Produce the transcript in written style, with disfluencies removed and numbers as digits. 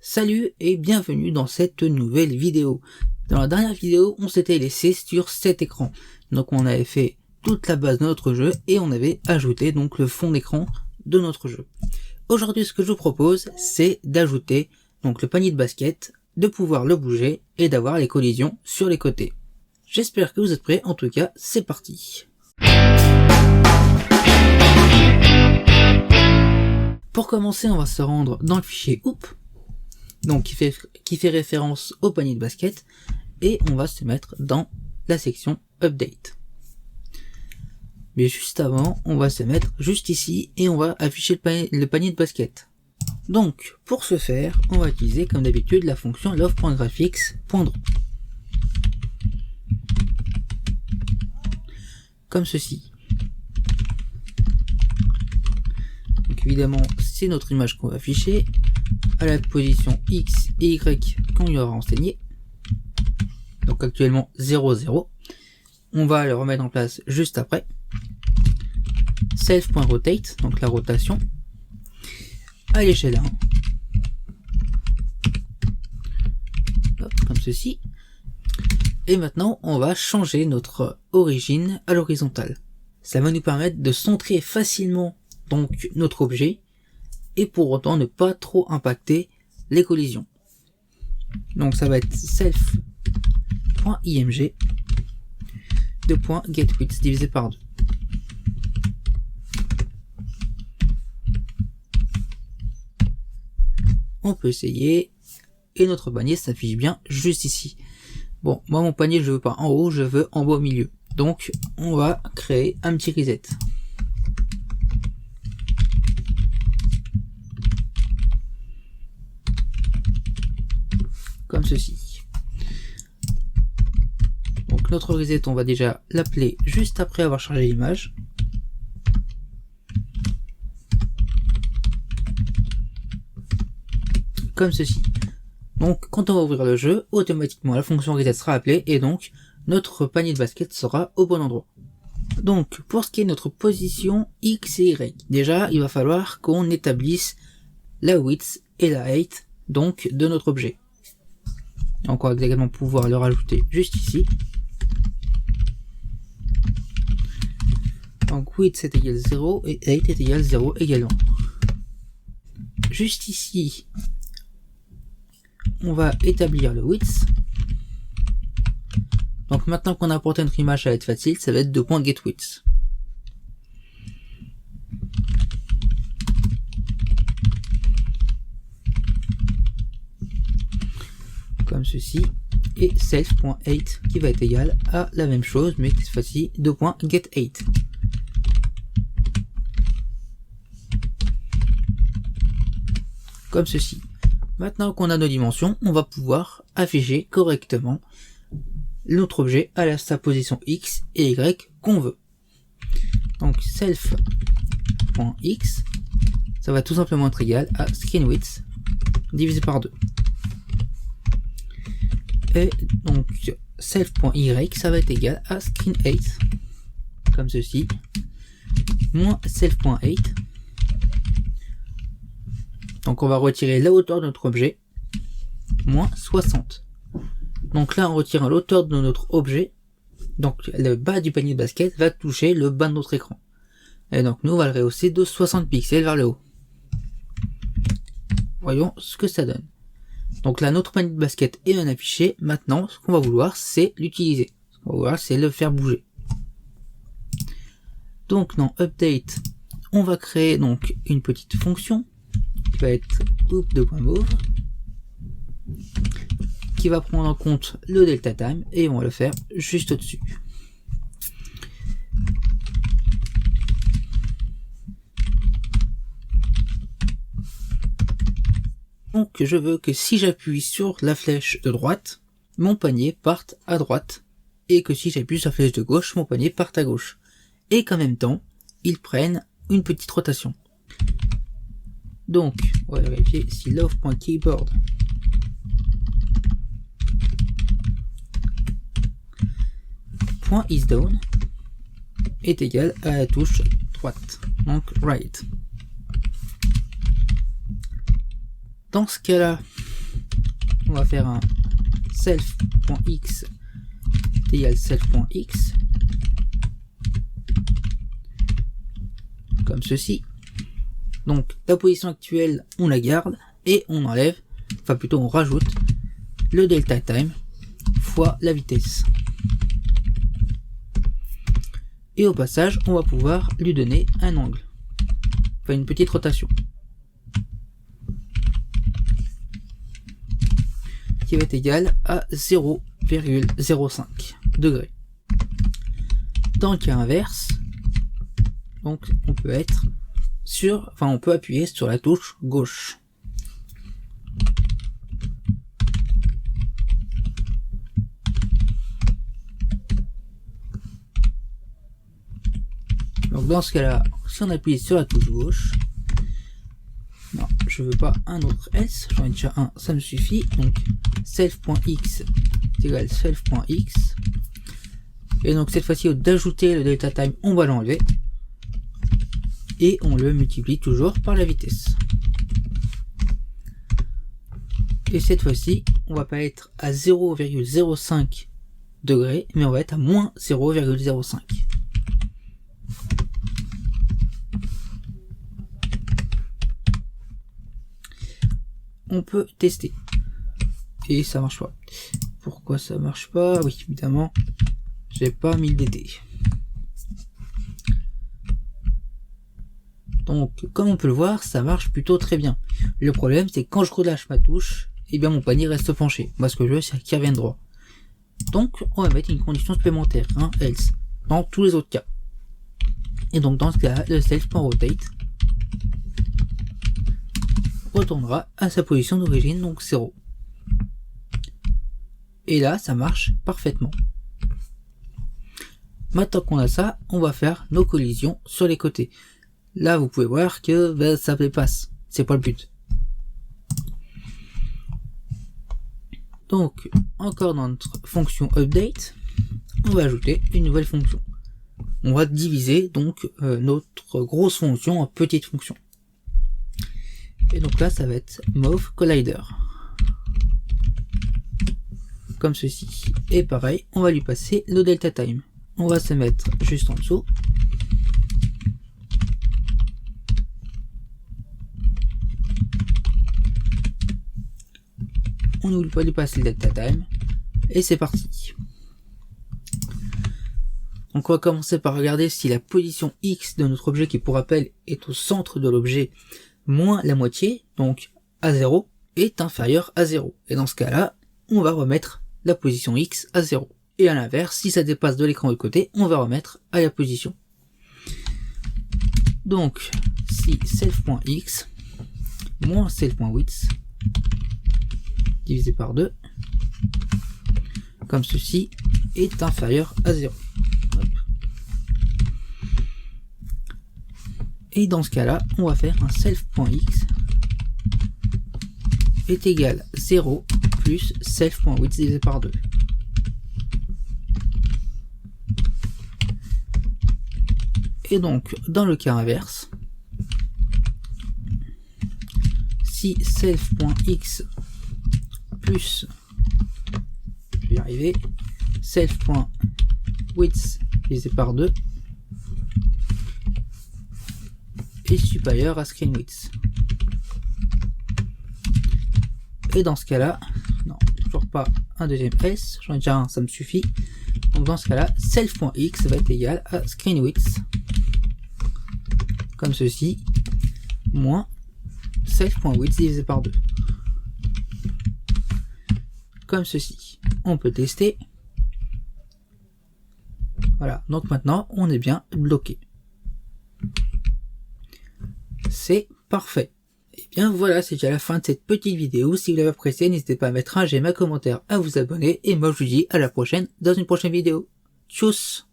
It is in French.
Salut et bienvenue dans cette nouvelle vidéo. Dans la dernière vidéo, on s'était laissé sur cet écran. Donc on avait fait toute la base de notre jeu et on avait ajouté donc le fond d'écran de notre jeu. Aujourd'hui, ce que je vous propose, c'est d'ajouter donc le panier de basket, de pouvoir le bouger et d'avoir les collisions sur les côtés. J'espère que vous êtes prêts, en tout cas, c'est parti. Pour commencer, on va se rendre dans le fichier OOP, donc qui fait référence au panier de basket, et on va se mettre dans la section Update. Mais juste avant, on va se mettre juste ici et on va afficher le panier de basket. Donc, pour ce faire, on va utiliser comme d'habitude la fonction love.graphics.draw. Comme ceci. Donc évidemment, c'est notre image qu'on va afficher à la position X et Y qu'on lui aura renseigné. Donc actuellement 0, 0. On va le remettre en place juste après. Self.rotate, donc la rotation, à l'échelle 1. Hop, comme ceci. Et maintenant, on va changer notre origine à l'horizontale. Ça va nous permettre de centrer facilement donc notre objet et pour autant ne pas trop impacter les collisions. Donc ça va être self.img de .getWidth divisé par 2. On peut essayer et notre panier s'affiche bien juste ici. Bon, moi mon panier je veux pas en haut, je veux en bas au milieu. Donc on va créer un petit reset. Comme ceci. Donc notre reset, on va déjà l'appeler juste après avoir chargé l'image. Comme ceci. Donc quand on va ouvrir le jeu, automatiquement la fonction reset sera appelée et donc notre panier de basket sera au bon endroit. Donc pour ce qui est de notre position X et Y, déjà il va falloir qu'on établisse la width et la height donc de notre objet. Donc on va également pouvoir le rajouter juste ici. Donc width est égal 0 et height est égal 0 également. Juste ici, on va établir le width. Donc maintenant qu'on a apporté notre image, ça va être facile, ça va être 2.getWidth. Comme ceci, et self.height qui va être égal à la même chose, mais cette fois-ci 2.getHeight. Comme ceci. Maintenant qu'on a nos dimensions, on va pouvoir afficher correctement notre objet à sa position X et Y qu'on veut. Donc self.x, ça va tout simplement être égal à screenWidth divisé par 2. Et donc self.y, ça va être égal à screenHeight, comme ceci, moins self.height. Donc on va retirer la hauteur de notre objet, moins 60. Donc là, en retirant l'auteur de notre objet, donc le bas du panier de basket va toucher le bas de notre écran. Et donc nous, on va le rehausser de 60 pixels vers le haut. Voyons ce que ça donne. Donc là, notre panier de basket est bien affiché. Maintenant, ce qu'on va vouloir, c'est l'utiliser. Ce qu'on va vouloir, c'est le faire bouger. Donc dans Update, on va créer donc une petite fonction qui va être OOP2.move, qui va prendre en compte le delta time et on va le faire juste au-dessus. Donc je veux que si j'appuie sur la flèche de droite, mon panier parte à droite et que si j'appuie sur la flèche de gauche, mon panier parte à gauche. Et qu'en même temps, ils prennent une petite rotation. Donc, on va vérifier si love.keyboard .isDown est égal à la touche droite, donc right. Dans ce cas-là, on va faire un self.x égale self.x, comme ceci. Donc la position actuelle, on la garde et on enlève, enfin plutôt on rajoute le delta time fois la vitesse. Et au passage, on va pouvoir lui donner un angle, enfin une petite rotation, qui va être égale à 0,05 degrés. Dans le cas inverse, donc on peut être on peut appuyer sur la touche gauche. Donc dans ce cas-là, si on appuie sur la touche gauche, non, je veux pas un autre S, j'en ai déjà un, ça me suffit. Donc self.x égale self.x. Et donc cette fois-ci, au lieu d'ajouter le delta time, on va l'enlever. Et on le multiplie toujours par la vitesse. Et cette fois-ci, on va pas être à 0,05 degrés, mais on va être à moins 0,05. On peut tester. Et ça marche pas. Pourquoi ça marche pas? Oui, évidemment, j'ai pas mis le DT. Donc, comme on peut le voir, ça marche plutôt très bien. Le problème, c'est que quand je relâche ma touche, eh bien mon panier reste penché. Moi, ce que je veux, c'est qu'il revienne droit. Donc, on va mettre une condition supplémentaire, else, dans tous les autres cas. Et donc, dans ce cas, le self.rotate retournera à sa position d'origine, donc 0. Et là, ça marche parfaitement. Maintenant qu'on a ça, on va faire nos collisions sur les côtés. Là, vous pouvez voir que ça dépasse. C'est pas le but. Donc, encore dans notre fonction update, on va ajouter une nouvelle fonction. On va diviser donc notre grosse fonction en petites fonctions. Et donc là, ça va être move collider. Comme ceci. Et pareil, on va lui passer le delta time. On va se mettre juste en dessous. On n'oublie pas de passer le delta time. Et c'est parti. Donc on va commencer par regarder si la position X de notre objet, qui pour rappel est au centre de l'objet, moins la moitié, donc à 0, est inférieur à 0. Et dans ce cas-là, on va remettre la position X à 0. Et à l'inverse, si ça dépasse de l'écran de côté, on va remettre à la position. Donc, si self.x moins self.width divisé par 2, comme ceci, est inférieur à 0. Hop. Et dans ce cas-là, on va faire un self.x est égal à 0 plus self.width divisé par 2. Et donc, dans le cas inverse, si self.x plus, je vais y arriver, self.width divisé par 2 est supérieur à screen width. Et dans ce cas-là, non, toujours pas un deuxième S, j'en ai déjà un, ça me suffit. Donc dans ce cas-là, self.x va être égal à screen width, comme ceci, moins self.width divisé par 2. Comme ceci. On peut tester. Voilà, donc maintenant on est bien bloqué. C'est parfait. Et bien voilà, c'est déjà la fin de cette petite vidéo. Si vous l'avez appréciée, n'hésitez pas à mettre un j'aime, un commentaire, à vous abonner. Et moi je vous dis à la prochaine dans une prochaine vidéo. Tchuss!